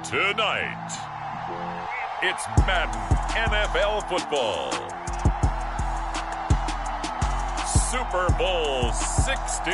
Tonight, it's Madden NFL football. Super Bowl 60.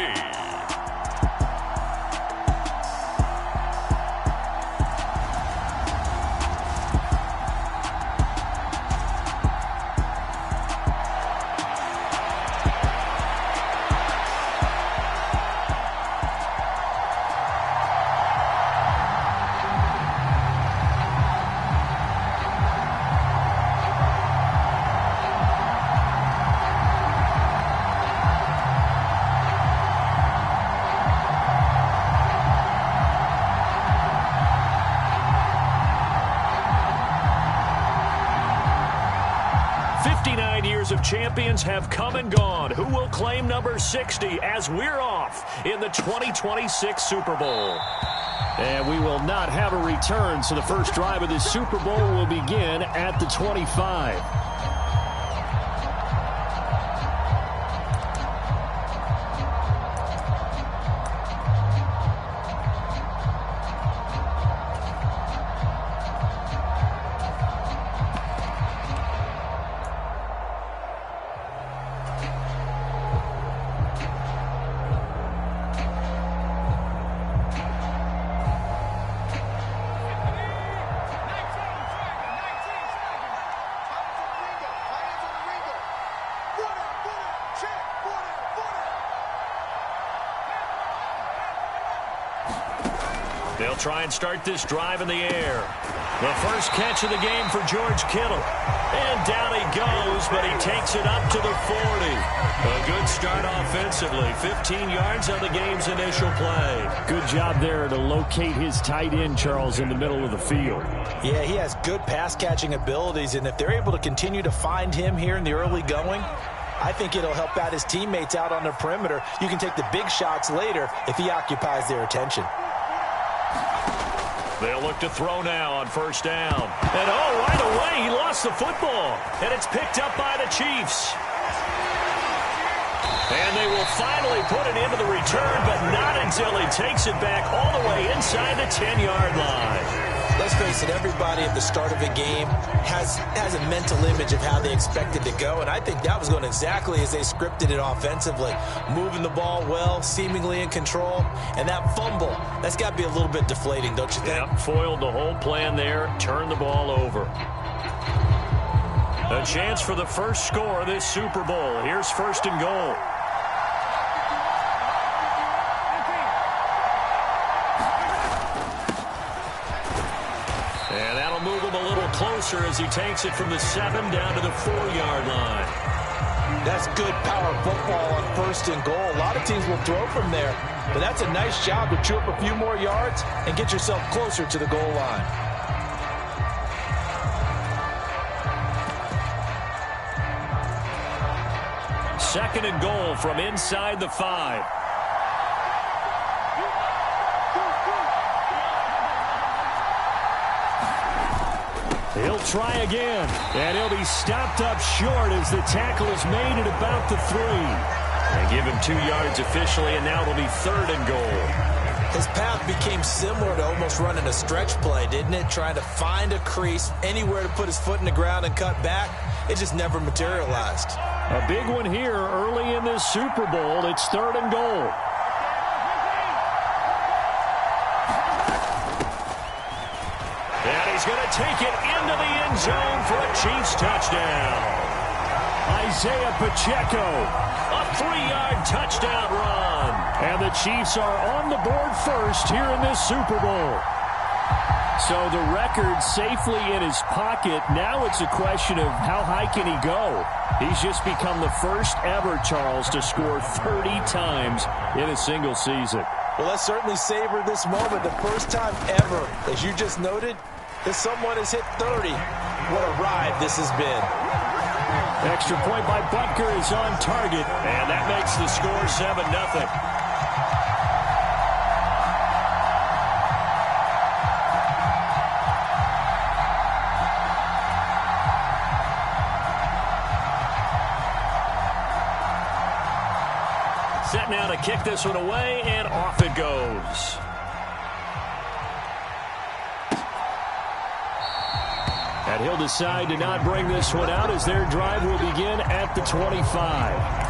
Of champions have come and gone. Who will claim number 60 as we're off in the 2026 Super Bowl? And we will not have a return, so the first drive of this Super Bowl will begin at the 25. They'll try and start this drive in the air. The first catch of the game for George Kittle. And down he goes, but he takes it up to the 40. A good start offensively. 15 yards on the game's initial play. Good job there to locate his tight end, Charles, in the middle of the field. Yeah, he has good pass-catching abilities, and if they're able to continue to find him here in the early going, I think it'll help out his teammates out on the perimeter. You can take the big shots later if he occupies their attention. They'll look to throw now on first down. And right away, he lost the football. And it's picked up by the Chiefs. And they will finally put it into the return, but not until he takes it back all the way inside the 10-yard line. Let's face it, everybody at the start of a game has a mental image of how they expect it to go, and I think that was going exactly as they scripted it offensively. Moving the ball well, seemingly in control, and that fumble, that's got to be a little bit deflating, don't you think? Yep, foiled the whole plan there, turned the ball over. A chance for the first score of this Super Bowl. Here's first and goal. Move him a little closer as he takes it from the 7 down to the 4-yard line. That's good power football on first and goal. A lot of teams will throw from there, but that's a nice job to chew up a few more yards and get yourself closer to the goal line. Second and goal from inside the 5. He'll try again, and he'll be stopped up short as the tackle is made at about the 3. They give him 2 yards officially, and now it'll be third and goal. His path became similar to almost running a stretch play, didn't it? Trying to find a crease, anywhere to put his foot in the ground and cut back. It just never materialized. A big one here early in this Super Bowl. It's third and goal. And he's going to take it into the end zone for a Chiefs touchdown. Isaiah Pacheco. A 3-yard touchdown run. And the Chiefs are on the board first here in this Super Bowl. So the record safely in his pocket. Now it's a question of how high can he go. He's just become the first ever, Charles, to score 30 times in a single season. Well, let's certainly savor this moment. The first time ever, as you just noted, that someone has hit 30. What a ride this has been. Extra point by Butker is on target. And that makes the score 7-0. Set now to kick this one away, and off it goes. And he'll decide to not bring this one out as their drive will begin at the 25.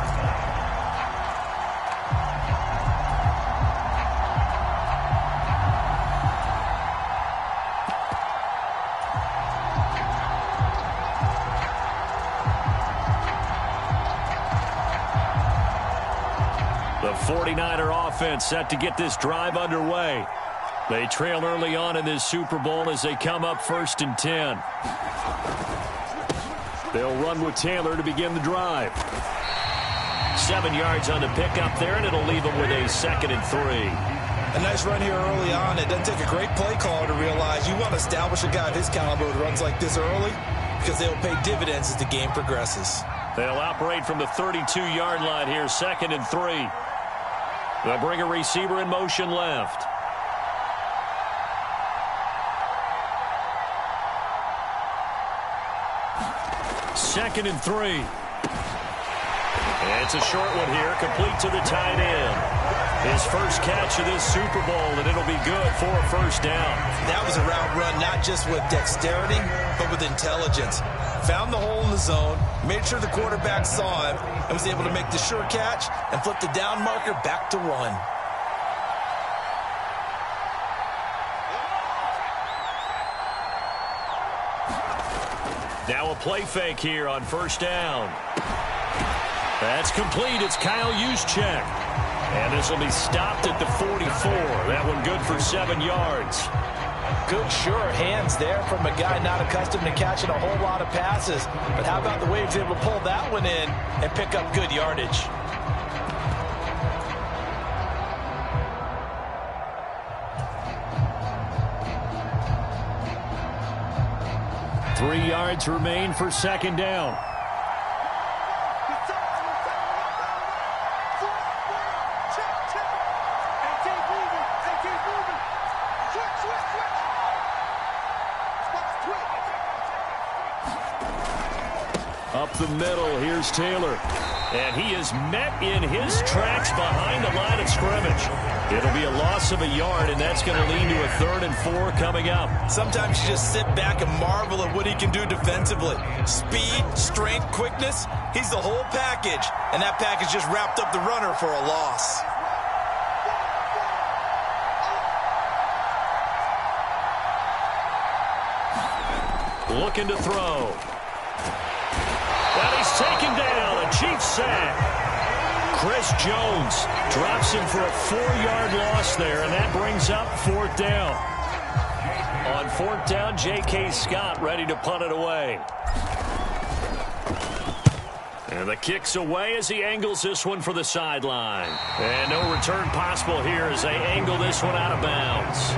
The 49er offense set to get this drive underway. They trail early on in this Super Bowl as they come up 1st and 10. They'll run with Taylor to begin the drive. 7 yards on the pickup there, and it'll leave them with a 2nd and 3. A nice run here early on. It doesn't take a great play caller to realize you want to establish a guy of his caliber who runs like this early because they'll pay dividends as the game progresses. They'll operate from the 32-yard line here, 2nd and 3. They'll bring a receiver in motion left. Second and 3. And it's a short one here, complete to the tight end. His first catch of this Super Bowl, and it'll be good for a 1st down. That was a route run, not just with dexterity, but with intelligence. Found the hole in the zone, made sure the quarterback saw him, and was able to make the sure catch and flip the down marker back to 1. Now a play fake here on 1st down. That's complete. It's Kyle Juszczyk. And this will be stopped at the 44. That one good for 7 yards. Good, sure hands there from a guy not accustomed to catching a whole lot of passes. But how about the way he was able to pull that one in and pick up good yardage? Three yards remain for 2nd down. Up the middle, here's Taylor. And he is met in his tracks behind the line of scrimmage. It'll be a loss of a yard, and that's going to lead to a 3rd and 4 coming up. Sometimes you just sit back and marvel at what he can do defensively. Speed, strength, quickness, he's the whole package. And that package just wrapped up the runner for a loss. Looking to throw. And he's taken down, a Chiefs sack. Chris Jones drops him for a 4-yard loss there, and that brings up 4th down. On 4th down, J.K. Scott ready to punt it away. And the kick's away as he angles this one for the sideline. And no return possible here as they angle this one out of bounds.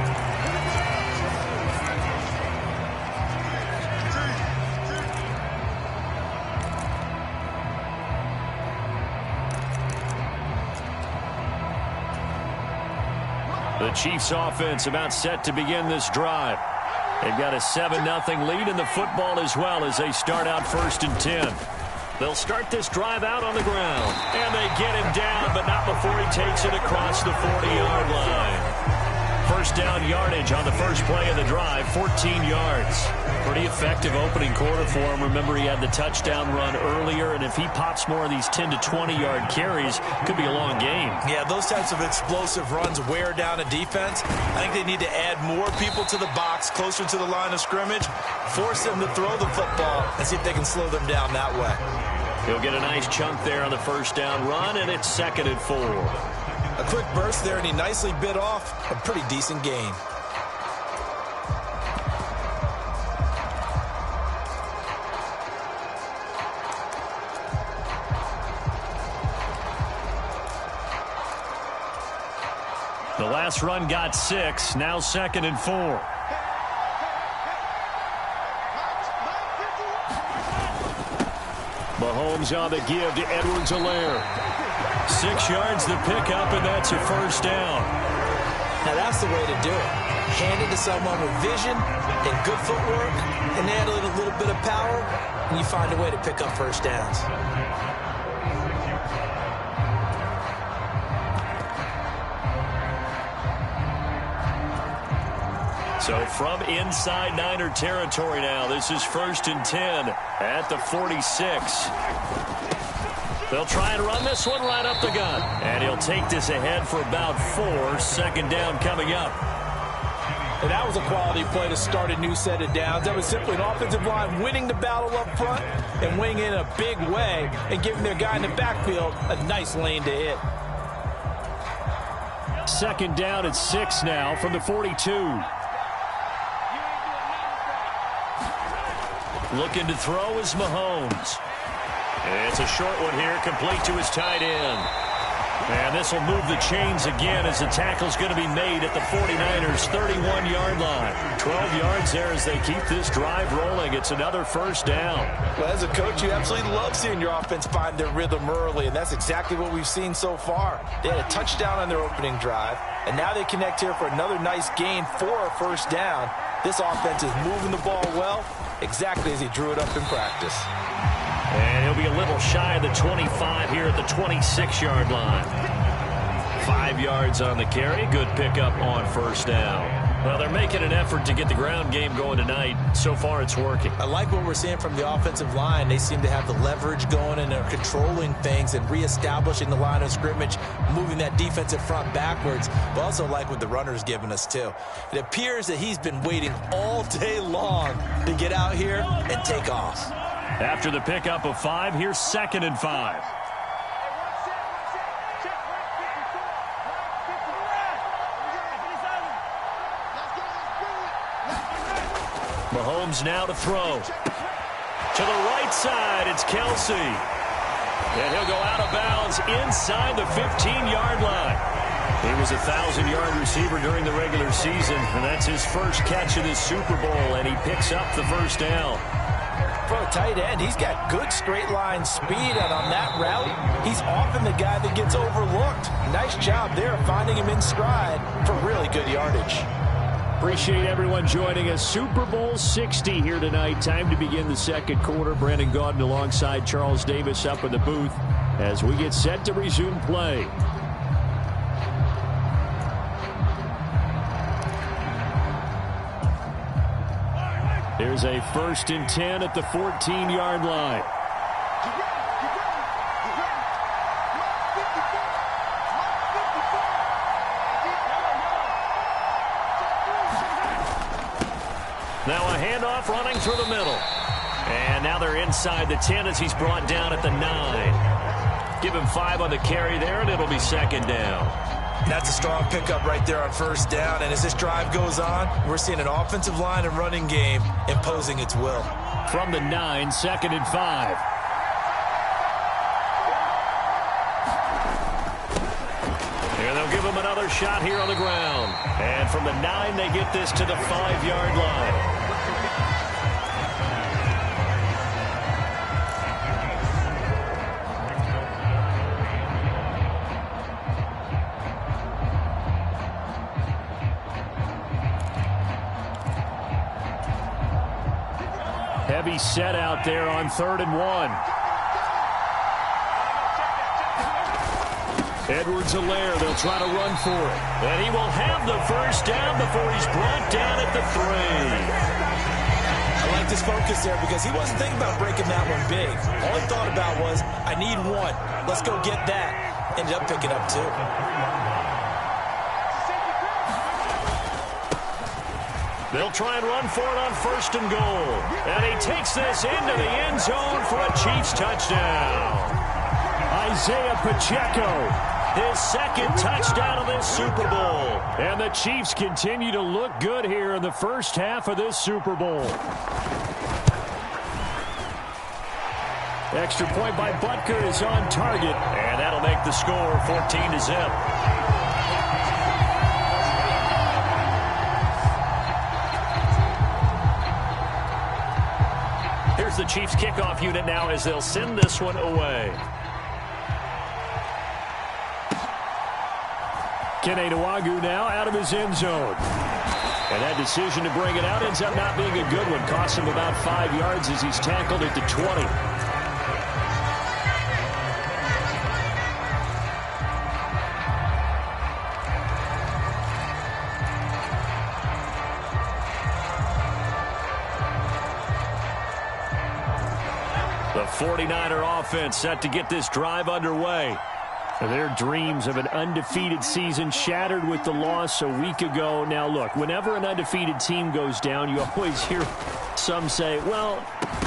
The Chiefs offense about set to begin this drive. They've got a 7-0 lead in the football as well as they start out 1st and 10. They'll start this drive out on the ground. And they get him down, but not before he takes it across the 40-yard line. 1st down yardage on the first play of the drive, 14 yards. Pretty effective opening quarter for him. Remember, he had the touchdown run earlier, and if he pops more of these 10 to 20-yard carries, could be a long game. Yeah, those types of explosive runs wear down a defense. I think they need to add more people to the box, closer to the line of scrimmage, force them to throw the football, and see if they can slow them down that way. He'll get a nice chunk there on the 1st down run, and it's 2nd and 4. A quick burst there, and he nicely bit off a pretty decent gain. The last run got 6, now 2nd and 4. Mahomes on the give to Edwards-Helaire. 6 yards the pickup, and that's a 1st down. Now that's the way to do it. Hand it to someone with vision and good footwork, and add a little bit of power, and you find a way to pick up 1st downs. So from inside Niner territory now, this is 1st and 10 at the 46. They'll try and run this one right up the gut. And he'll take this ahead for about 4. 2nd down coming up. And that was a quality play to start a new set of downs. That was simply an offensive line winning the battle up front and winning in a big way and giving their guy in the backfield a nice lane to hit. 2nd down at 6 now from the 42. Looking to throw is Mahomes. It's a short one here, complete to his tight end. And this will move the chains again as the tackle's going to be made at the 49ers' 31-yard line. 12 yards there as they keep this drive rolling. It's another 1st down. Well, as a coach, you absolutely love seeing your offense find their rhythm early, and that's exactly what we've seen so far. They had a touchdown on their opening drive, and now they connect here for another nice gain for a 1st down. This offense is moving the ball well, exactly as he drew it up in practice. And he'll be a little shy of the 25 here at the 26-yard line. 5 yards on the carry. Good pickup on 1st down. Well, they're making an effort to get the ground game going tonight. So far, it's working. I like what we're seeing from the offensive line. They seem to have the leverage going and they're controlling things and reestablishing the line of scrimmage, moving that defensive front backwards. But also like what the runner's giving us, too. It appears that he's been waiting all day long to get out here and take off. After the pickup of 5, here's 2nd and 5. Mahomes now to throw. To the right side, it's Kelsey. And he'll go out of bounds inside the 15-yard line. He was a 1,000-yard receiver during the regular season, and that's his first catch of this Super Bowl, and he picks up the 1st down. For a tight end, he's got good straight line speed, and on that route, he's often the guy that gets overlooked. Nice job there finding him in stride for really good yardage. Appreciate everyone joining us. Super Bowl 60 here tonight. Time to begin the 2nd quarter. Brandon Gaudin alongside Charles Davis up in the booth as we get set to resume play. There's a 1st and 10 at the 14-yard line. Now a handoff running through the middle. And now they're inside the 10 as he's brought down at the 9. Give him 5 on the carry there, and it'll be 2nd down. That's a strong pickup right there on 1st down. And as this drive goes on, we're seeing an offensive line and running game imposing its will. From the 9, 2nd and 5. And they'll give him another shot here on the ground. And from the 9, they get this to the 5-yard line. Heavy set out there on 3rd and 1. Edwards-Helaire, they'll try to run for it. And he will have the 1st down before he's brought down at the 3. I like this focus there because he wasn't thinking about breaking that one big. All he thought about was, I need 1. Let's go get that. Ended up picking up 2. They'll try and run for it on 1st and goal. And he takes this into the end zone for a Chiefs touchdown. Isaiah Pacheco, his 2nd touchdown of this Super Bowl. And the Chiefs continue to look good here in the first half of this Super Bowl. Extra point by Butker is on target. And that'll make the score 14-0. Here's the Chiefs kickoff unit now as they'll send this one away. Kene Nwangwu now out of his end zone. And that decision to bring it out ends up not being a good one. Costs him about 5 yards as he's tackled at the 20. 49er offense set to get this drive underway. Their dreams of an undefeated season shattered with the loss a week ago. Now, look, whenever an undefeated team goes down, you always hear some say, well,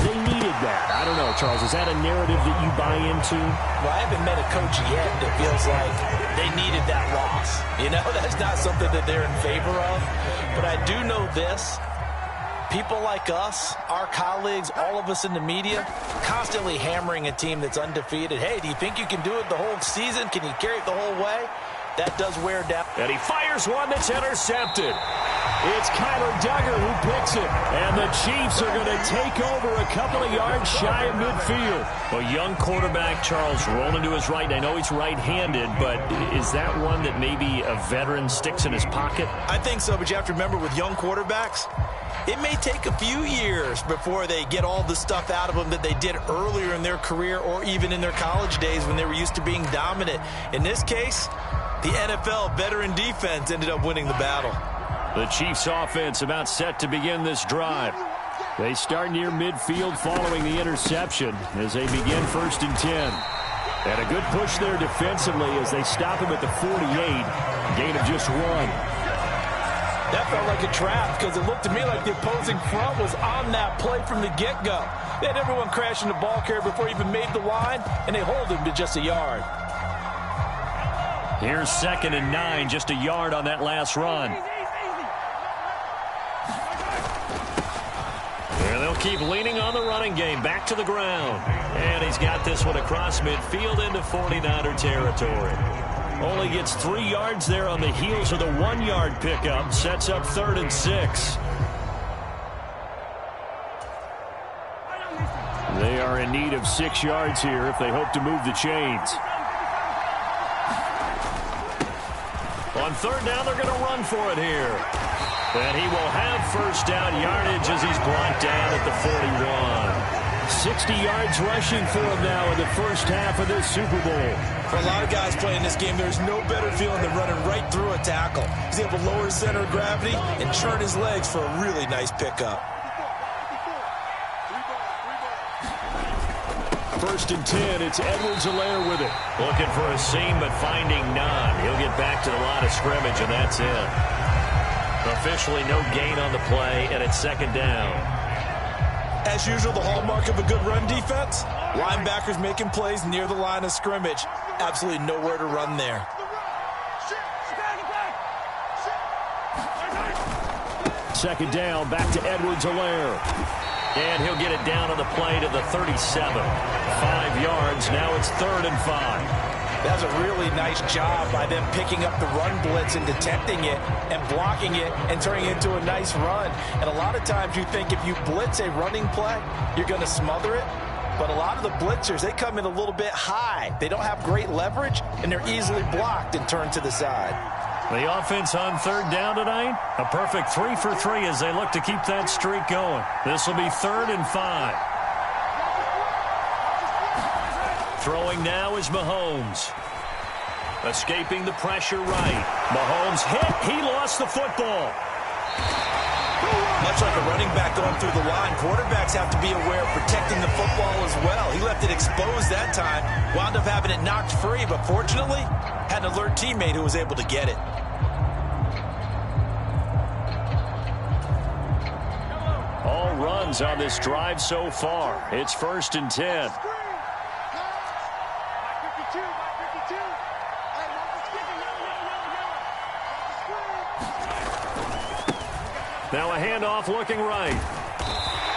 they needed that. I don't know, Charles. Is that a narrative that you buy into? Well, I haven't met a coach yet that feels like they needed that loss. You know, that's not something that they're in favor of. But I do know this. People like us, our colleagues, all of us in the media, constantly hammering a team that's undefeated. Hey, do you think you can do it the whole season? Can you carry it the whole way? That does wear down. And he fires one that's intercepted. It's Kyler Duggar who picks it. And the Chiefs are going to take over a couple of yards shy of midfield. A young quarterback, Charles, rolling to his right. I know he's right-handed, but is that one that maybe a veteran sticks in his pocket? I think so, but you have to remember with young quarterbacks, it may take a few years before they get all the stuff out of them that they did earlier in their career or even in their college days when they were used to being dominant. In this case, the NFL veteran defense ended up winning the battle. The Chiefs offense about set to begin this drive. They start near midfield following the interception as they begin 1st and 10. And a good push there defensively as they stop him at the 48. Gain of just 1. That felt like a trap because it looked to me like the opposing front was on that play from the get-go. They had everyone crashing the ball carrier before he even made the line, and they hold him to just a yard. Here's 2nd and 9, just a yard on that last run. And they'll keep leaning on the running game, back to the ground. And he's got this one across midfield into 49er territory. Only gets 3 yards there on the heels of the 1-yard pickup. Sets up 3rd and 6. They are in need of 6 yards here if they hope to move the chains. On 3rd down, they're going to run for it here. And he will have 1st down yardage as he's brought down at the 41. 60 yards rushing for him now in the first half of this Super Bowl. For a lot of guys playing this game, there's no better feeling than running right through a tackle. He's able to lower his center of gravity and churn his legs for a really nice pickup. 1st and 10, it's Edwards-Helaire with it. Looking for a seam, but finding none. He'll get back to the line of scrimmage, and that's it. Officially no gain on the play, and it's 2nd down. As usual, the hallmark of a good run defense, linebackers making plays near the line of scrimmage. Absolutely nowhere to run there. Second down, back to Edwards-Helaire. And he'll get it down on the play to the 37. 5 yards, now it's 3rd and 5. That was a really nice job by them picking up the run blitz and detecting it and blocking it and turning it into a nice run. And a lot of times you think if you blitz a running play, you're going to smother it. But a lot of the blitzers, they come in a little bit high. They don't have great leverage, and they're easily blocked and turned to the side. The offense on 3rd down tonight, a perfect 3 for 3 as they look to keep that streak going. This will be 3rd and 5. Throwing now is Mahomes. Escaping the pressure right. Mahomes hit. He lost the football. Much like a running back going through the line, quarterbacks have to be aware of protecting the football as well. He left it exposed that time. Wound up having it knocked free, but fortunately, had an alert teammate who was able to get it. All runs on this drive so far. It's 1st and 10. Now a handoff looking right.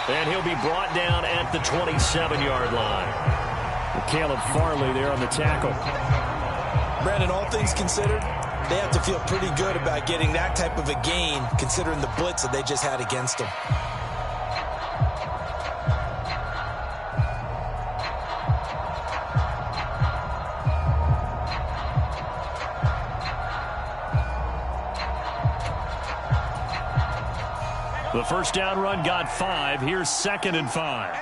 And he'll be brought down at the 27-yard line. Caleb Farley there on the tackle. Brandon, all things considered, they have to feel pretty good about getting that type of a gain considering the blitz that they just had against them. The first down run got 5. Here's 2nd and 5.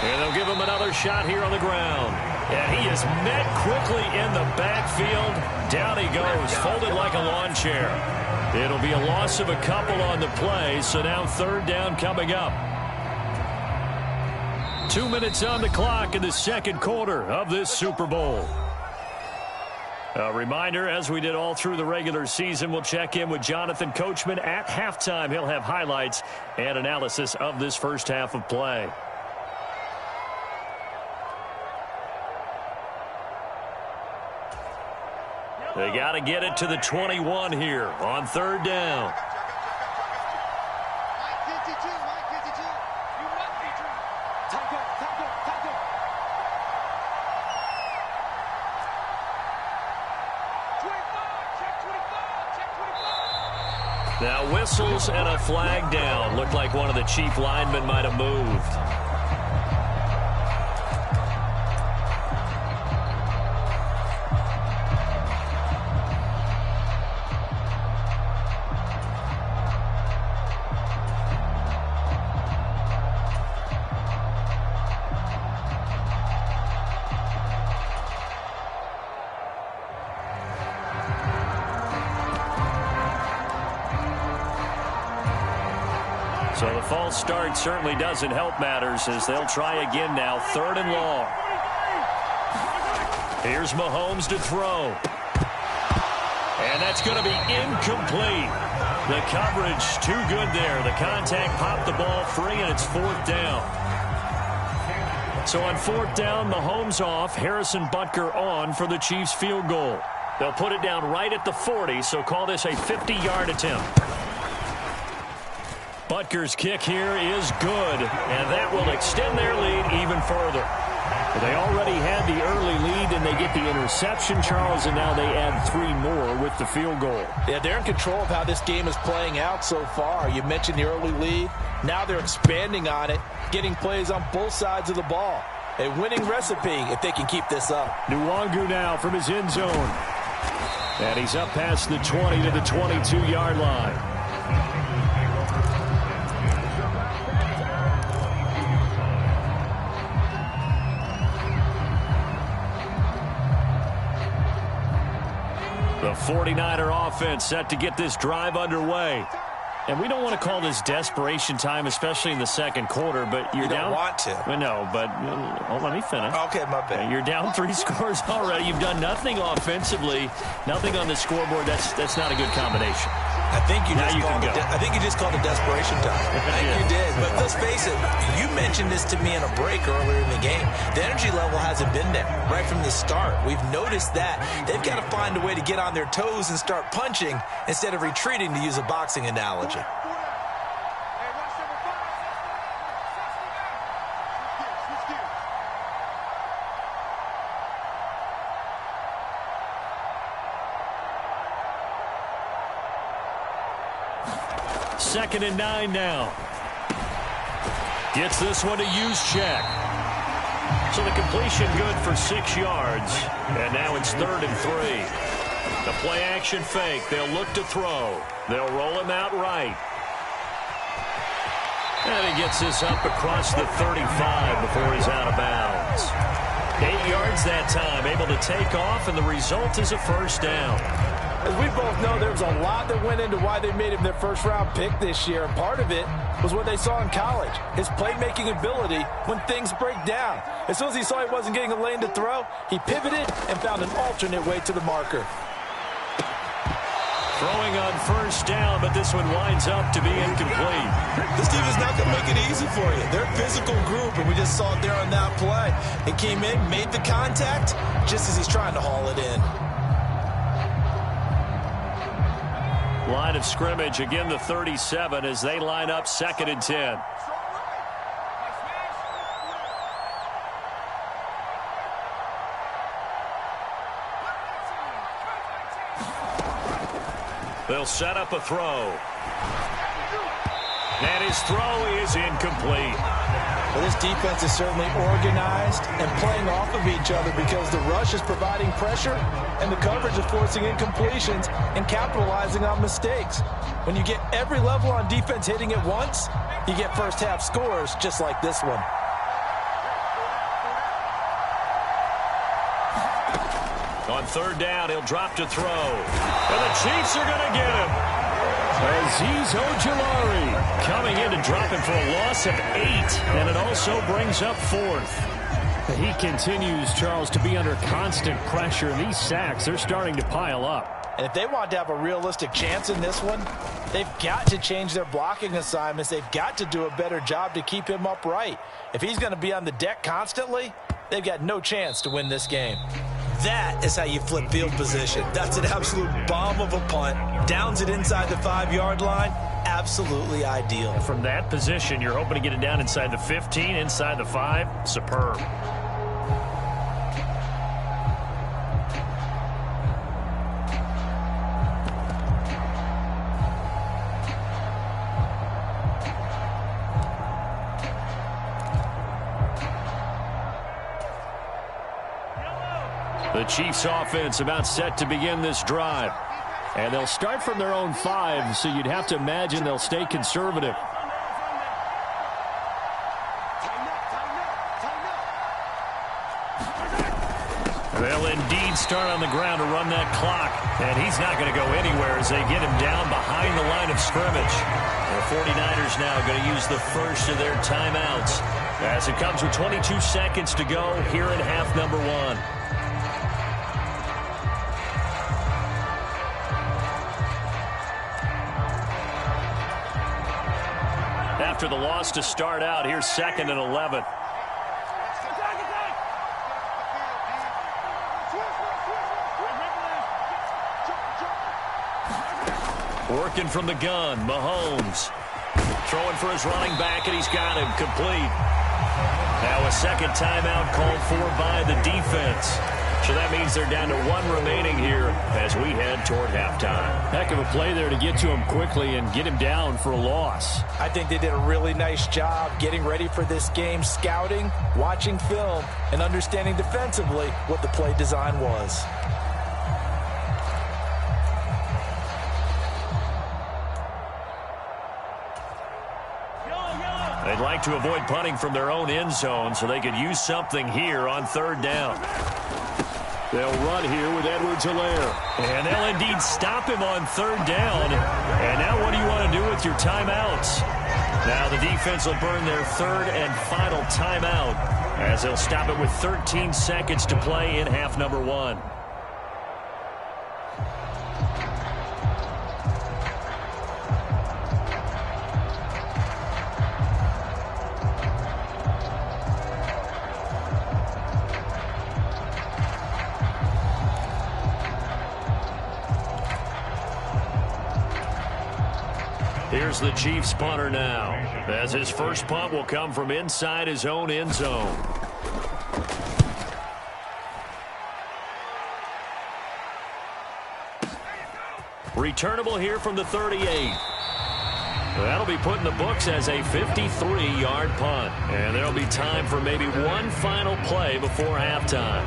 And they'll give him another shot here on the ground. And he is met quickly in the backfield. Down he goes, folded like a lawn chair. It'll be a loss of a couple on the play, so now third down coming up. 2 minutes on the clock in the second quarter of this Super Bowl. A reminder, as we did all through the regular season, we'll check in with Jonathan Coachman at halftime. He'll have highlights and analysis of this first half of play. They got to get it to the 21 here on third down. Now whistles and a flag down. Looked like one of the chief linemen might have moved. So the false start certainly doesn't help matters as they'll try again now. Third and long. Here's Mahomes to throw. And that's going to be incomplete. The coverage too good there. The contact popped the ball free, and it's fourth down. So on fourth down, Mahomes off. Harrison Butker on for the Chiefs field goal. They'll put it down right at the 40, so call this a 50-yard attempt. Butker's kick here is good, and that will extend their lead even further. They already had the early lead, and they get the interception, Charles, and now they add 3 more with the field goal. Yeah, they're in control of how this game is playing out so far. You mentioned the early lead. Now they're expanding on it, getting plays on both sides of the ball. A winning recipe if they can keep this up. Nwangu now from his end zone. And he's up past the 20 to the 22-yard line. The 49er offense set to get this drive underway. And we don't want to call this desperation time, especially in the second quarter, but you're down. You don't want to. Well, no, but let me finish. Okay, my bad. You're down 3 scores already. You've done nothing offensively, nothing on the scoreboard. That's not a good combination. I think you just called it desperation time. I think you did. But let's face it, you mentioned this to me in a break earlier in the game. The energy level hasn't been there right from the start. We've noticed that. They've got to find a way to get on their toes and start punching instead of retreating, to use a boxing analogy. Second and 9 now. Gets this one to Juszczyk. So the completion good for 6 yards. And now it's third and 3. The play action fake. They'll look to throw. They'll roll him out right. And he gets this up across the 35 before he's out of bounds. 8 yards that time. Able to take off, and the result is a first down. As we both know, there was a lot that went into why they made him their first-round pick this year. And part of it was what they saw in college, his playmaking ability when things break down. As soon as he saw he wasn't getting a lane to throw, he pivoted and found an alternate way to the marker. Throwing on first down, but this one winds up to be incomplete. This team is not going to make it easy for you. They're a physical group, and we just saw it there on that play. He came in, made the contact, just as he's trying to haul it in. Line of scrimmage, again the 37 as they line up second and 10. They'll set up a throw. And his throw is incomplete. Well, this defense is certainly organized and playing off of each other because the rush is providing pressure and the coverage is forcing incompletions and capitalizing on mistakes. When you get every level on defense hitting at once, you get first half scores just like this one. third down. He'll drop to throw. And the Chiefs are going to get him. Azeez Ojulari coming in to drop him for a loss of 8. And it also brings up 4th. He continues, Charles, to be under constant pressure. And these sacks, they're starting to pile up. And if they want to have a realistic chance in this one, they've got to change their blocking assignments. They've got to do a better job to keep him upright. If he's going to be on the deck constantly, they've got no chance to win this game. That is how you flip field position. That's an absolute bomb of a punt. Downs it inside the 5-yard line. Absolutely ideal. From that position, you're hoping to get it down inside the 15, inside the 5. Superb. The Chiefs offense about set to begin this drive. And they'll start from their own 5, so you'd have to imagine they'll stay conservative. They'll indeed start on the ground to run that clock. And he's not going to go anywhere as they get him down behind the line of scrimmage. The 49ers now going to use the first of their timeouts as it comes with 22 seconds to go here in half number 1. After the loss to start out, here's 2nd and 11. Working from the gun, Mahomes. Throwing for his running back, and he's got him complete. Now a second timeout called for by the defense. So that means they're down to 1 remaining here as we head toward halftime. Heck of a play there to get to him quickly and get him down for a loss. I think they did a really nice job getting ready for this game, scouting, watching film, and understanding defensively what the play design was. They'd like to avoid punting from their own end zone so they could use something here on 3rd down. They'll run here with Edwards-Helaire. And they'll indeed stop him on 3rd down. And now what do you want to do with your timeouts? Now the defense will burn their 3rd and final timeout as they'll stop it with 13 seconds to play in half number 1. Here's the Chiefs punter now, as his first punt will come from inside his own end zone. Returnable here from the 38. That'll be put in the books as a 53-yard punt. And there'll be time for maybe one final play before halftime.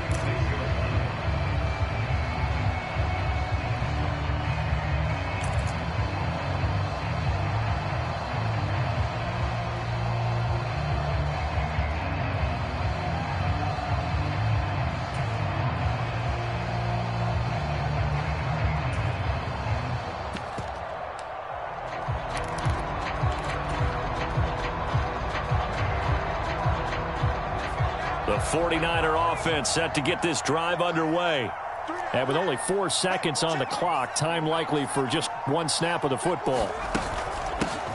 The 49er offense set to get this drive underway. And with only 4 seconds on the clock, time likely for just 1 snap of the football.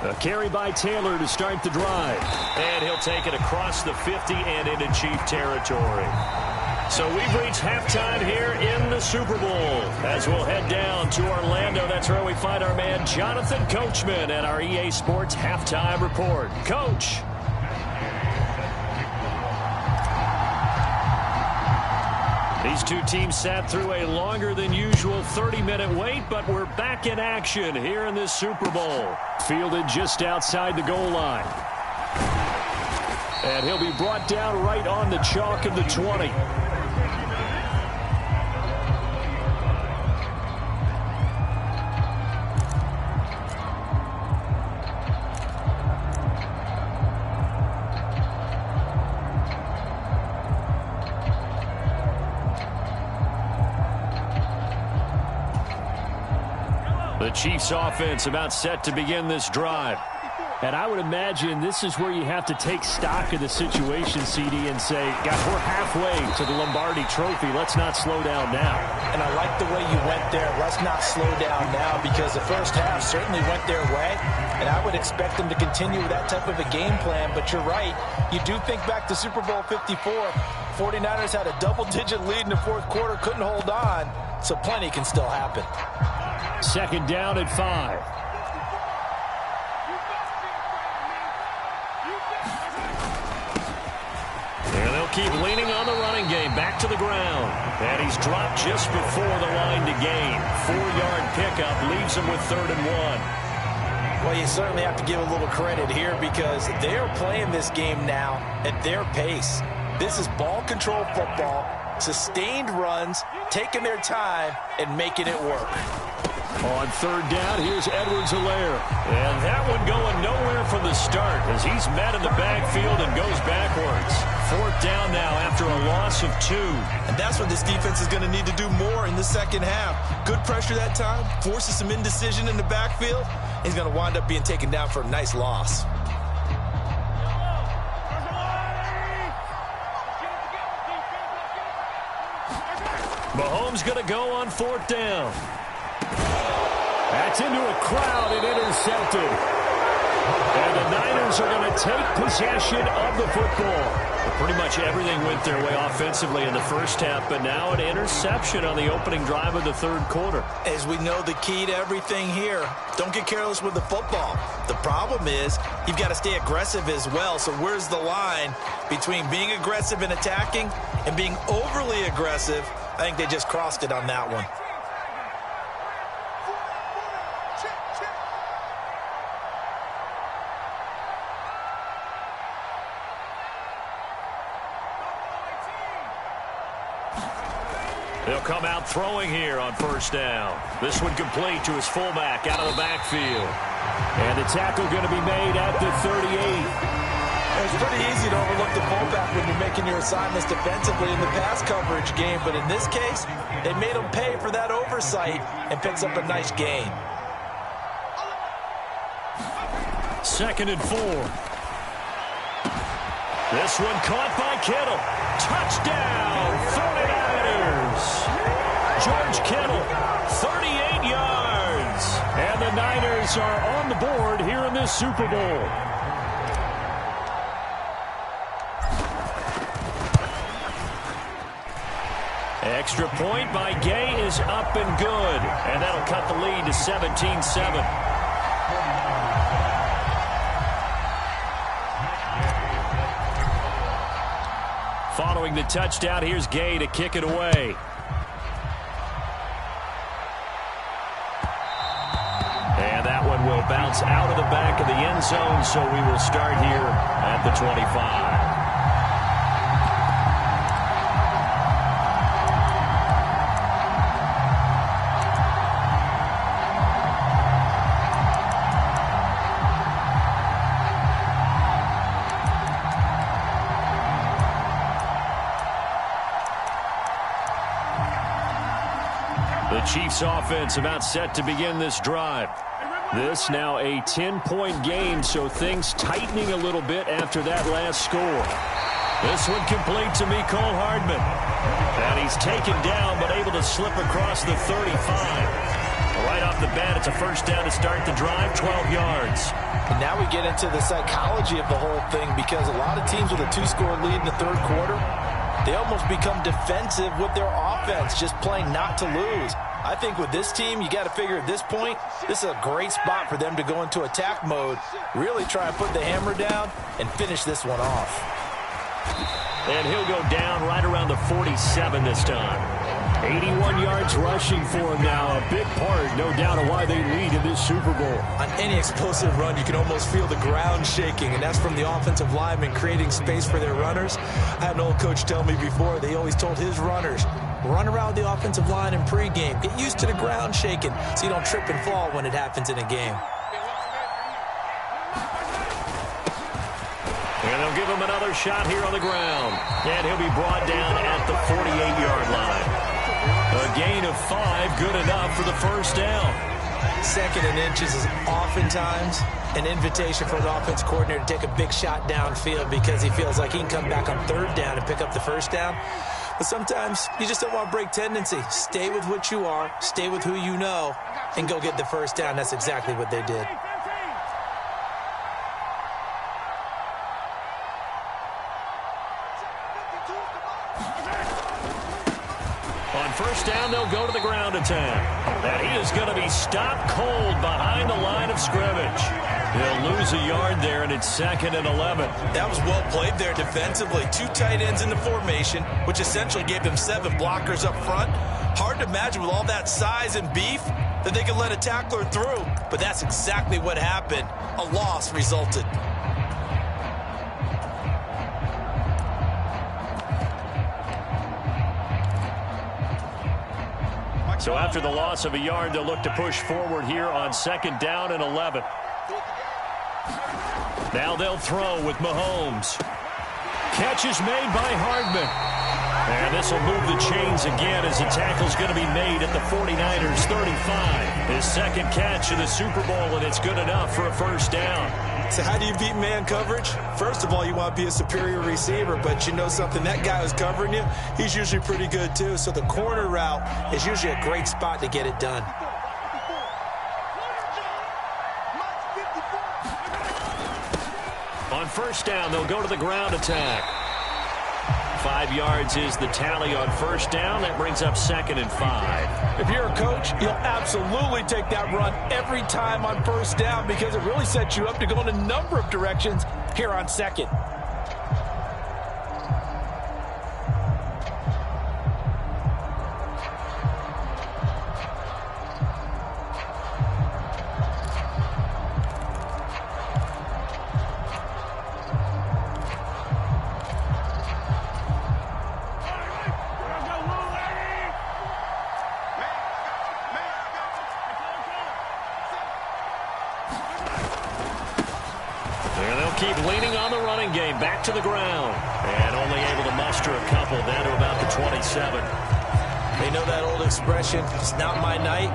A carry by Taylor to start the drive. And he'll take it across the 50 and into Chief territory. So we've reached halftime here in the Super Bowl. As we'll head down to Orlando, that's where we find our man Jonathan Coachman at our EA Sports Halftime Report. Coach. These two teams sat through a longer than usual 30-minute wait, but we're back in action here in this Super Bowl. Fielded just outside the goal line. And he'll be brought down right on the chalk of the 20. Chiefs offense about set to begin this drive. And I would imagine this is where you have to take stock of the situation, CD, and say, God, we're halfway to the Lombardi Trophy. Let's not slow down now. And I like the way you went there. Let's not slow down now, because the first half certainly went their way. And I would expect them to continue with that type of a game plan. But you're right. You do think back to Super Bowl 54. 49ers had a double-digit lead in the fourth quarter, couldn't hold on. So plenty can still happen. Second down at 5. And they'll keep leaning on the running game. Back to the ground. And he's dropped just before the line to gain. 4-yard pickup leaves him with 3rd and 1. Well, you certainly have to give a little credit here, because they're playing this game now at their pace. This is ball control football, sustained runs, taking their time, and making it work. On 3rd down, here's Edwards-Helaire. And that one going nowhere from the start as he's met in the backfield and goes backwards. 4th down now after a loss of 2. And that's what this defense is going to need to do more in the second half. Good pressure that time, forces some indecision in the backfield. He's going to wind up being taken down for a nice loss. Mahomes going to go on 4th down. That's into a crowd and intercepted. And the Niners are going to take possession of the football. Pretty much everything went their way offensively in the first half, but now an interception on the opening drive of the 3rd quarter. As we know, the key to everything here, don't get careless with the football. The problem is you've got to stay aggressive as well. So where's the line between being aggressive and attacking and being overly aggressive? I think they just crossed it on that one. They'll come out throwing here on 1st down. This one complete to his fullback out of the backfield. And the tackle going to be made at the 38. It's pretty easy to overlook the fullback when you're making your assignments defensively in the pass coverage game. But in this case, they made him pay for that oversight and picks up a nice gain. 2nd and 4. This one caught by Kittle. Touchdown, 49ers. George Kittle, 38 yards. And the Niners are on the board here in this Super Bowl. Extra point by Gay is up and good. And that'll cut the lead to 17-7. Following the touchdown, here's Gay to kick it away. And that one will bounce out of the back of the end zone, so we will start here at the 25. Chiefs offense about set to begin this drive. This now a 10-point game, so things tightening a little bit after that last score. This one complete to Mecole Hardman. And he's taken down but able to slip across the 35. Right off the bat, it's a 1st down to start the drive, 12 yards. And now we get into the psychology of the whole thing, because a lot of teams with a 2-score lead in the 3rd quarter, they almost become defensive with their offense, just playing not to lose. I think with this team, you got to figure at this point, this is a great spot for them to go into attack mode, really try and put the hammer down and finish this one off. And he'll go down right around the 47 this time. 81 yards rushing for him now. A big part, no doubt, of why they lead in this Super Bowl. On any explosive run, you can almost feel the ground shaking, and that's from the offensive linemen creating space for their runners. I had an old coach tell me before, they always told his runners, run around the offensive line in pregame. Get used to the ground shaking so you don't trip and fall when it happens in a game. And they'll give him another shot here on the ground. And he'll be brought down at the 48-yard line. A gain of 5, good enough for the 1st down. Second and inches is oftentimes an invitation for an offense coordinator to take a big shot downfield because he feels like he can come back on third down and pick up the first down. But sometimes you just don't want to break tendency. Stay with what you are, stay with who you know, and go get the first down. That's exactly what they did. On first down, they'll go to the ground attack. And he is going to be stopped cold behind the line of scrimmage. He'll lose a yard there, and it's 2nd and 11. That was well played there defensively. 2 tight ends in the formation, which essentially gave them 7 blockers up front. Hard to imagine with all that size and beef that they could let a tackler through. But that's exactly what happened. A loss resulted. So after the loss of a yard, they'll look to push forward here on 2nd down and 11. Now they'll throw with Mahomes. Catch is made by Hardman. And this will move the chains again as the tackle's going to be made at the 49ers 35. His 2nd catch of the Super Bowl, and it's good enough for a first down. So how do you beat man coverage? First of all, you want to be a superior receiver, but you know something, that guy who's covering you, he's usually pretty good too. So the corner route is usually a great spot to get it done. On first down, they'll go to the ground attack. 5 yards is the tally on first down. That brings up 2nd and 5. If you're a coach, you'll absolutely take that run every time on first down because it really sets you up to go in a number of directions here on 2nd. Keep leaning on the running game. Back to the ground. And only able to muster a couple down to about the 27. They know that old expression, it's not my night.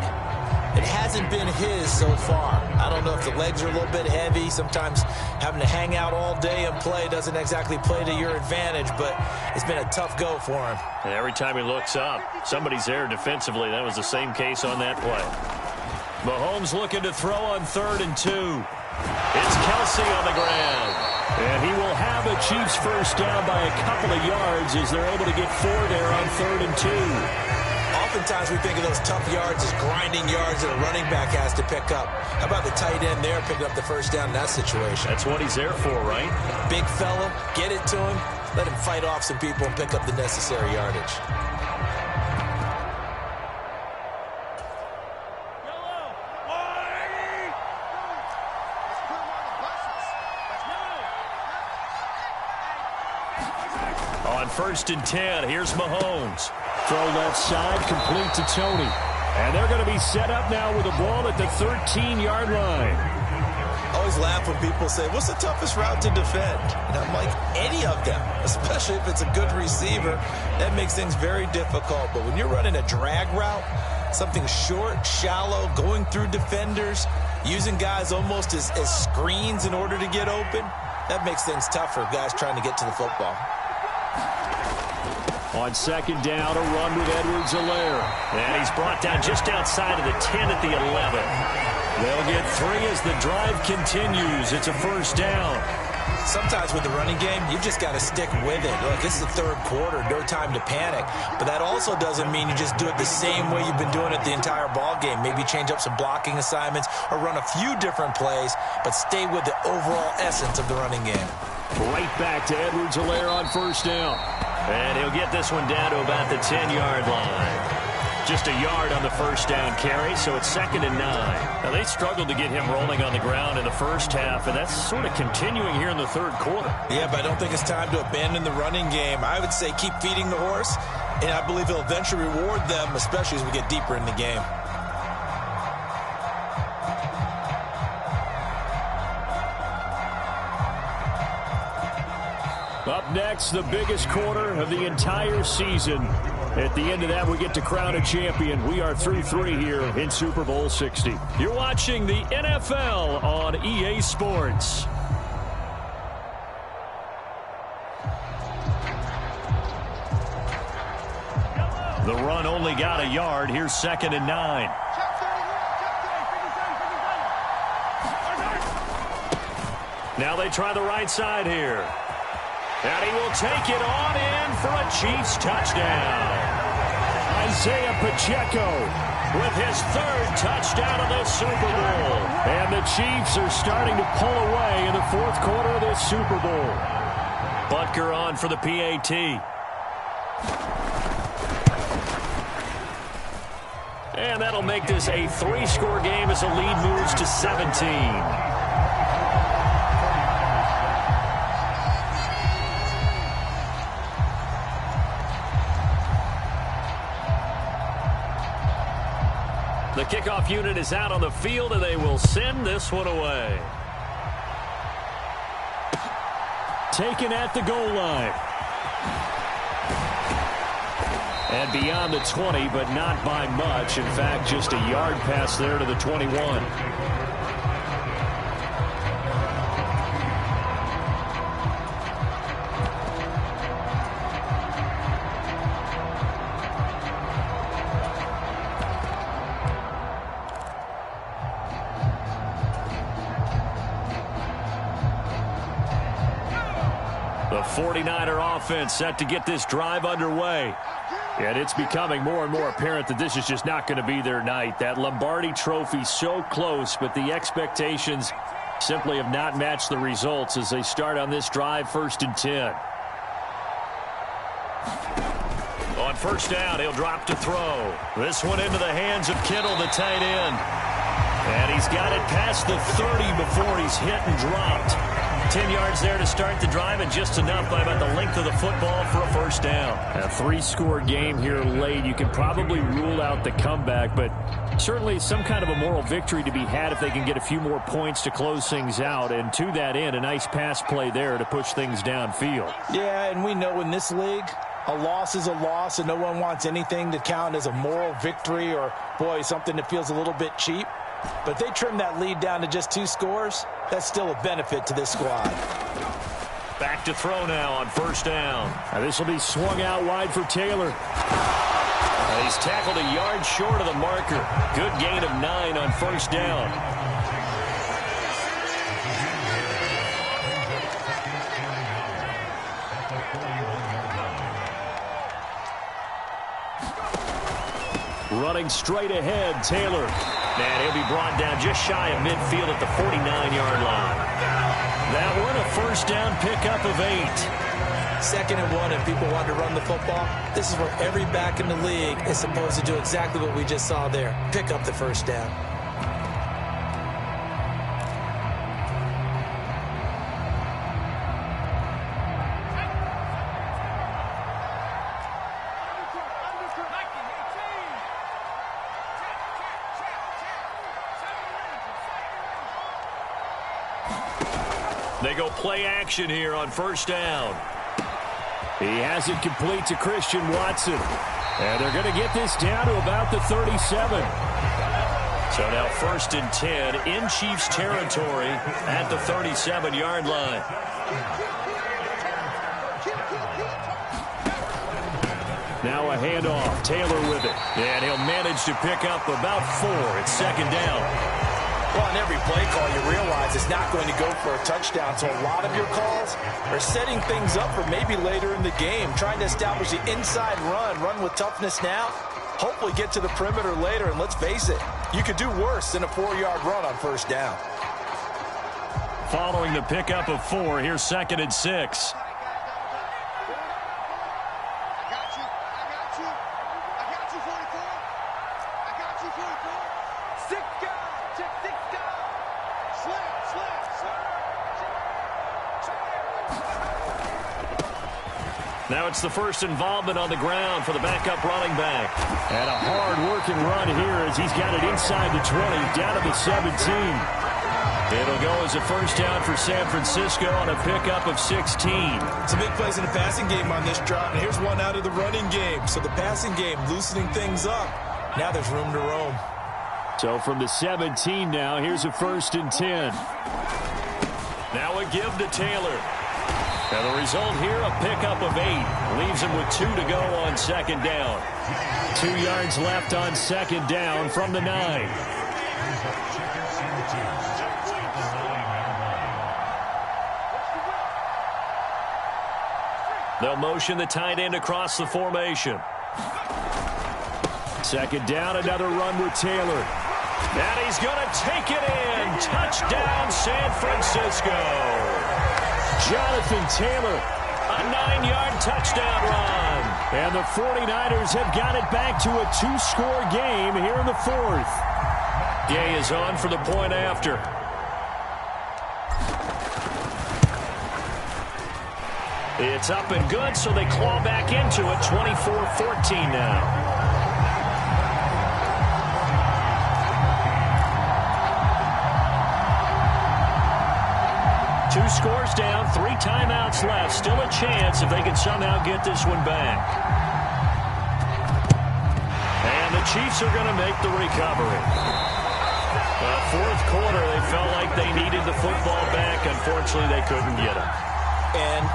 It hasn't been his so far. I don't know if the legs are a little bit heavy. Sometimes having to hang out all day and play doesn't exactly play to your advantage, but it's been a tough go for him. And every time he looks up, somebody's there defensively. That was the same case on that play. Mahomes looking to throw on 3rd and 2. It's Kelsey on the ground. And he will have a Chiefs first down by a couple of yards as they're able to get 4 there on 3rd and 2. Oftentimes we think of those tough yards as grinding yards that a running back has to pick up. How about the tight end there picking up the first down in that situation? That's what he's there for, right? Big fella, get it to him, let him fight off some people and pick up the necessary yardage. On 1st and 10, here's Mahomes. Throw left side, complete to Tony. And they're going to be set up now with a ball at the 13-yard line. I always laugh when people say, what's the toughest route to defend? And I'm like, any of them, especially if it's a good receiver. That makes things very difficult. But when you're running a drag route, something short, shallow, going through defenders, using guys almost as screens in order to get open, that makes things tough for guys trying to get to the football. On 2nd down, a run with Edwards-Helaire. And he's brought down just outside of the 10 at the 11. They'll get 3 as the drive continues. It's a first down. Sometimes with the running game, you've just got to stick with it. Look, it's the 3rd quarter, no time to panic. But that also doesn't mean you just do it the same way you've been doing it the entire ball game. Maybe change up some blocking assignments or run a few different plays, but stay with the overall essence of the running game. Right back to Edwards-Helaire on first down. And he'll get this one down to about the 10-yard line. Just a yard on the first down carry, so it's 2nd and 9. Now, they struggled to get him rolling on the ground in the first half, and that's sort of continuing here in the 3rd quarter. Yeah, but I don't think it's time to abandon the running game. I would say keep feeding the horse, and I believe he'll eventually reward them, especially as we get deeper in the game. Up next, the biggest quarter of the entire season. At the end of that, we get to crown a champion. We are through 3 here in Super Bowl 60. You're watching the NFL on EA Sports. The run only got a yard. Here's 2nd and 9. Now they try the right side here. And he will take it on in for a Chiefs touchdown. Isaiah Pacheco With his 3rd touchdown of the Super Bowl. And the Chiefs are starting to pull away in the 4th quarter of this Super Bowl. Butker on for the PAT. And that'll make this a 3-score game as the lead moves to 17. The kickoff unit is out on the field, and they will send this one away. Taken at the goal line. And beyond the 20, but not by much. In fact, just a yard pass there to the 21. The 49er offense set to get this drive underway. And it's becoming more and more apparent that this is just not going to be their night. That Lombardi trophy so close, but the expectations simply have not matched the results as they start on this drive 1st and 10. On 1st down, he'll drop to throw. This one into the hands of Kittle, the tight end. And he's got it past the 30 before he's hit and dropped. 10 yards there to start the drive, and just enough by about the length of the football for a 1st down. A 3-score game here late. You can probably rule out the comeback, but certainly some kind of a moral victory to be had if they can get a few more points to close things out. And to that end, a nice pass play there to push things downfield. Yeah, and we know in this league, a loss is a loss, and no one wants anything to count as a moral victory or, boy, something that feels a little bit cheap. But they trim that lead down to just 2 scores. That's still a benefit to this squad. Back to throw now on 1st down. Now this will be swung out wide for Taylor. He's tackled a yard short of the marker. Good gain of 9 on 1st down. Running straight ahead, Taylor. And he'll be brought down just shy of midfield at the 49-yard line. That one a 1st down pickup of 8. 2nd and 1, and people want to run the football. This is where every back in the league is supposed to do exactly what we just saw there. Pick up the 1st down. They go play action here on 1st down. He has it complete to Christian Watson. And they're going to get this down to about the 37. So now 1st and 10 in Chiefs territory at the 37-yard line. Now a handoff. Taylor with it. And he'll manage to pick up about 4. It's 2nd down. Well, on every play call, you realize it's not going to go for a touchdown. So a lot of your calls are setting things up for maybe later in the game, trying to establish the inside run with toughness now, hopefully get to the perimeter later. And let's face it, you could do worse than a 4-yard run on 1st down. Following the pickup of 4, here's 2nd and 6. Now it's the 1st involvement on the ground for the backup running back. And a hard-working run here as he's got it inside the 20, down to the 17. It'll go as a first down for San Francisco on a pickup of 16. Some big plays in the passing game on this drive, and here's one out of the running game. So the passing game loosening things up. Now there's room to roam. So from the 17 now, here's a first and 10. Now a give to Taylor. And the result here, a pickup of 8. Leaves him with 2 to go on second down. 2 yards left on second down from the 9. They'll motion the tight end across the formation. Second down, another run with Taylor. And he's going to take it in. Touchdown, San Francisco. Jonathan Taylor, a 9-yard touchdown run. And the 49ers have got it back to a 2-score game here in the 4th. Gay is on for the point after. It's up and good, so they claw back into it. 24-14 now. Two scores down, 3 timeouts left. Still a chance if they can somehow get this one back. And the Chiefs are going to make the recovery. Fourth quarter, they felt like they needed the football back. Unfortunately, they couldn't get it. And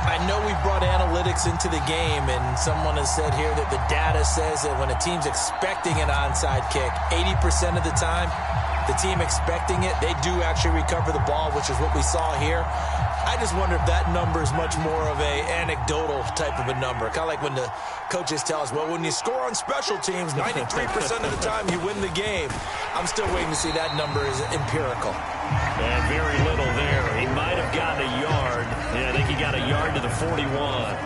I know we brought analytics into the game, and someone has said here that the data says that when a team's expecting an onside kick, 80% of the time, the team expecting it, they do actually recover the ball, which is what we saw here. I just wonder if that number is much more of a anecdotal type of a number. Kind of like when the coaches tell us, well, when you score on special teams, 93% of the time you win the game. I'm still waiting to see that number is empirical. And very little there. He might have gotten a yard. Yeah, I think he got a yard to the 41.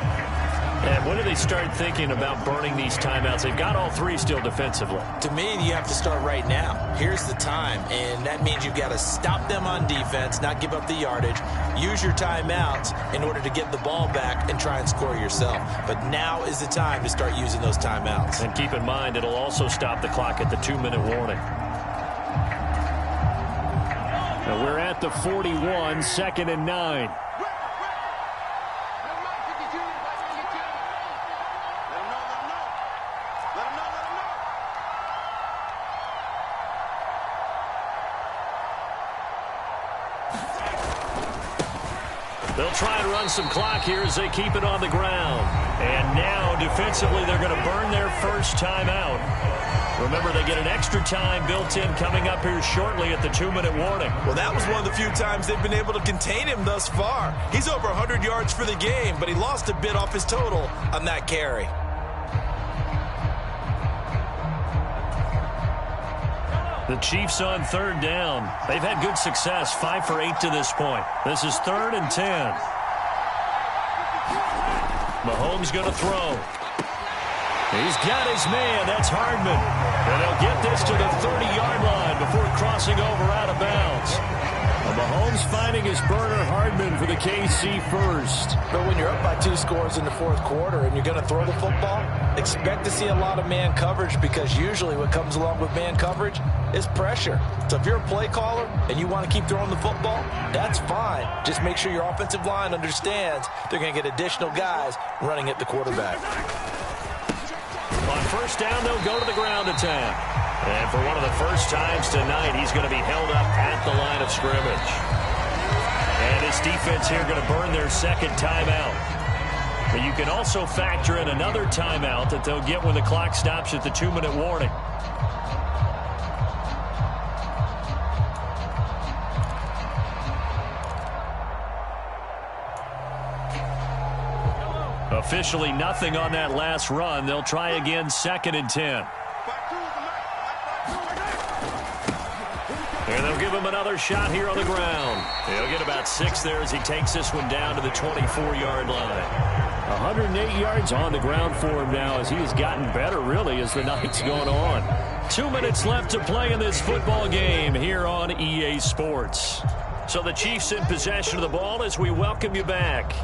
And when do they start thinking about burning these timeouts? They've got all 3 still defensively. To me, you have to start right now. Here's the time, and that means you've got to stop them on defense, not give up the yardage, use your timeouts in order to get the ball back and try and score yourself. But now is the time to start using those timeouts. And keep in mind, it'll also stop the clock at the 2-minute warning. Now we're at the 41, 2nd and 9. They'll try and run some clock here as they keep it on the ground. And now, defensively, they're going to burn their first timeout. Remember, they get an extra time built in coming up here shortly at the 2-minute warning. Well, that was one of the few times they've been able to contain him thus far. He's over 100 yards for the game, but he lost a bit off his total on that carry. The Chiefs on 3rd down. They've had good success, 5 for 8 to this point. This is 3rd and 10. Mahomes going to throw. He's got his man. That's Hardman. And they'll get this to the 30-yard line before crossing over out of bounds. Mahomes finding his burner, Hardman, for the KC first. But when you're up by 2 scores in the 4th quarter and you're going to throw the football, expect to see a lot of man coverage, because usually what comes along with man coverage is pressure. So if you're a play caller and you want to keep throwing the football, that's fine. Just make sure your offensive line understands they're going to get additional guys running at the quarterback. On first down, they'll go to the ground attack. And for one of the first times tonight, he's going to be held up at the line of scrimmage. And his defense here going to burn their 2nd timeout. But you can also factor in another timeout that they'll get when the clock stops at the 2-minute warning. Officially nothing on that last run. They'll try again, 2nd and 10. And they'll give him another shot here on the ground. He'll get about 6 there as he takes this one down to the 24-yard line. 108 yards on the ground for him now as he has gotten better, really, as the night's gone on. 2 minutes left to play in this football game here on EA Sports. So the Chiefs in possession of the ball as we welcome you back.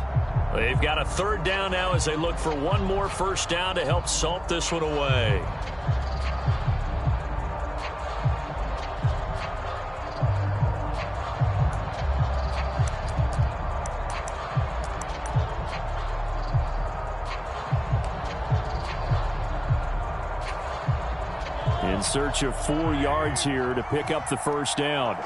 They've got a 3rd down now as they look for one more first down to help salt this one away. search of 4 yards here to pick up the first down.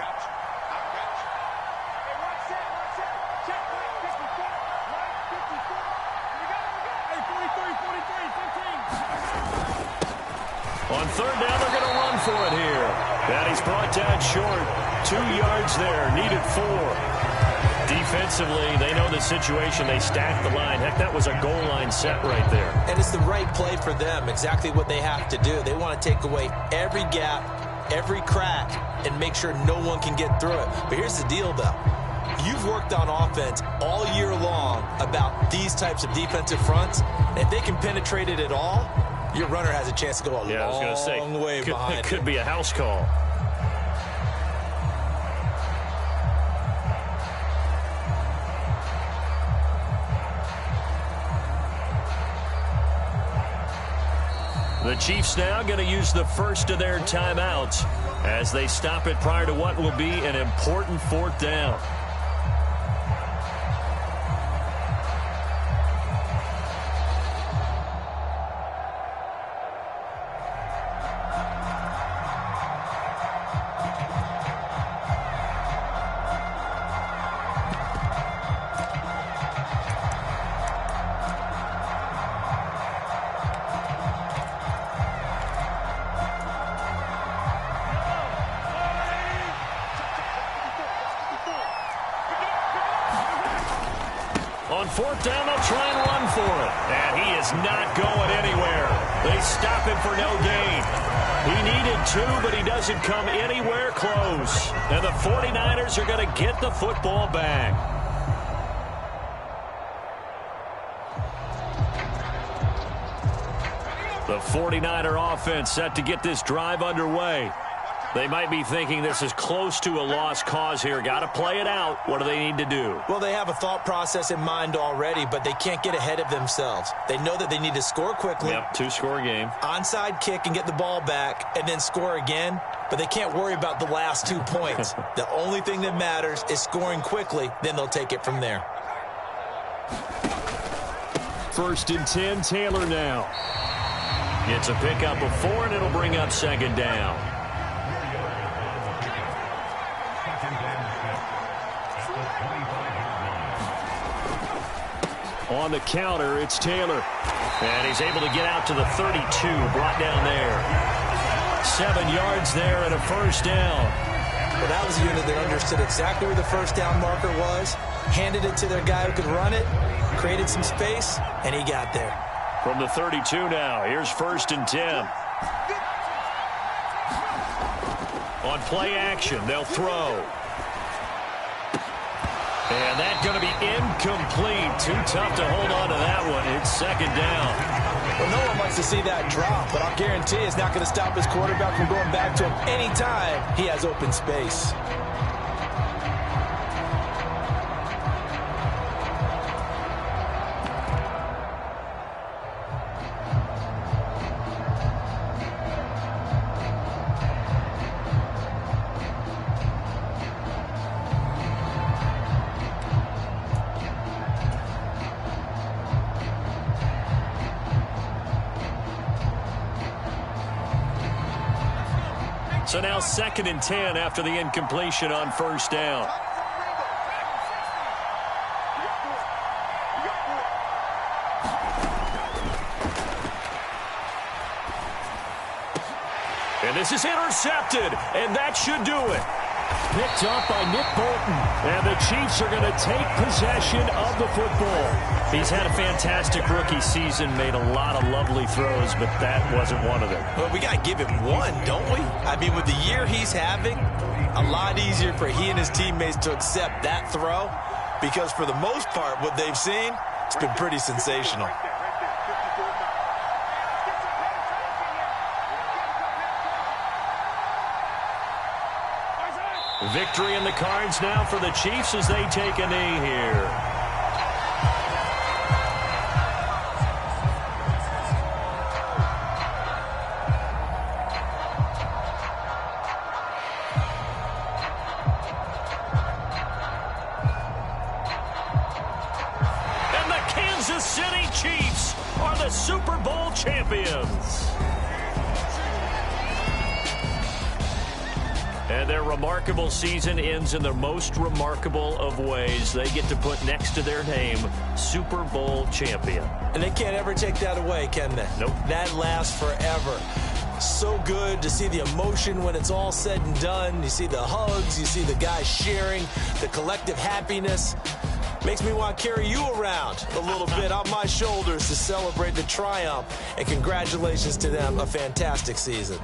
On third down, they're going to run for it here. And he's brought down short. 2 yards there, needed 4. Defensively, they know the situation. They stack the line. Heck, that was a goal line set right there. And it's the right play for them, exactly what they have to do. They want to take away every gap, every crack, and make sure no one can get through it. But here's the deal, though. You've worked on offense all year long about these types of defensive fronts. If they can penetrate it at all, your runner has a chance to go a long way behind. It could be a house call. The Chiefs now going to use the first of their timeouts as they stop it prior to what will be an important 4th down. On 4th down, they'll try and run for it. And he is not going anywhere. They stop him for no gain. He needed 2, but he doesn't come anywhere close. And the 49ers are going to get the football back. The 49er offense set to get this drive underway. They might be thinking this is close to a lost cause here. Got to play it out. What do they need to do? Well, they have a thought process in mind already, but they can't get ahead of themselves. They know that they need to score quickly. Yep, 2-score game. Onside kick and get the ball back and then score again, but they can't worry about the last 2 points. The only thing that matters is scoring quickly, then they'll take it from there. 1st and 10, Taylor now. It's a pickup of 4, and it'll bring up 2nd down. On the counter, it's Taylor. And he's able to get out to the 32, brought down there. 7 yards there and a 1st down. Well, that was a unit that understood exactly where the 1st down marker was, handed it to their guy who could run it, created some space, and he got there. From the 32 now, here's 1st and 10. On play action, they'll throw. And that's going to be incomplete. Too tough to hold on to that one. It's 2nd down. Well, no one likes to see that drop, but I'll guarantee it's not going to stop his quarterback from going back to him anytime he has open space. So now 2nd and 10 after the incompletion on 1st down. And this is intercepted, and that should do it. Picked up by Nick Bolton, and the Chiefs are going to take possession of the football. He's had a fantastic rookie season, made a lot of lovely throws, but that wasn't one of them. Well, we got to give him one, don't we? I mean, with the year he's having, a lot easier for he and his teammates to accept that throw, because for the most part, what they've seen, it's been pretty sensational. Victory in the cards now for the Chiefs as they take a knee here. And the Kansas City Chiefs are the Super Bowl champions. And their remarkable season ends in the most remarkable of ways. They get to put next to their name, Super Bowl champion. And they can't ever take that away, can they? Nope. That lasts forever. So good to see the emotion when it's all said and done. You see the hugs, you see the guys sharing, the collective happiness. Makes me want to carry you around a little bit on my shoulders to celebrate the triumph. And congratulations to them, a fantastic season.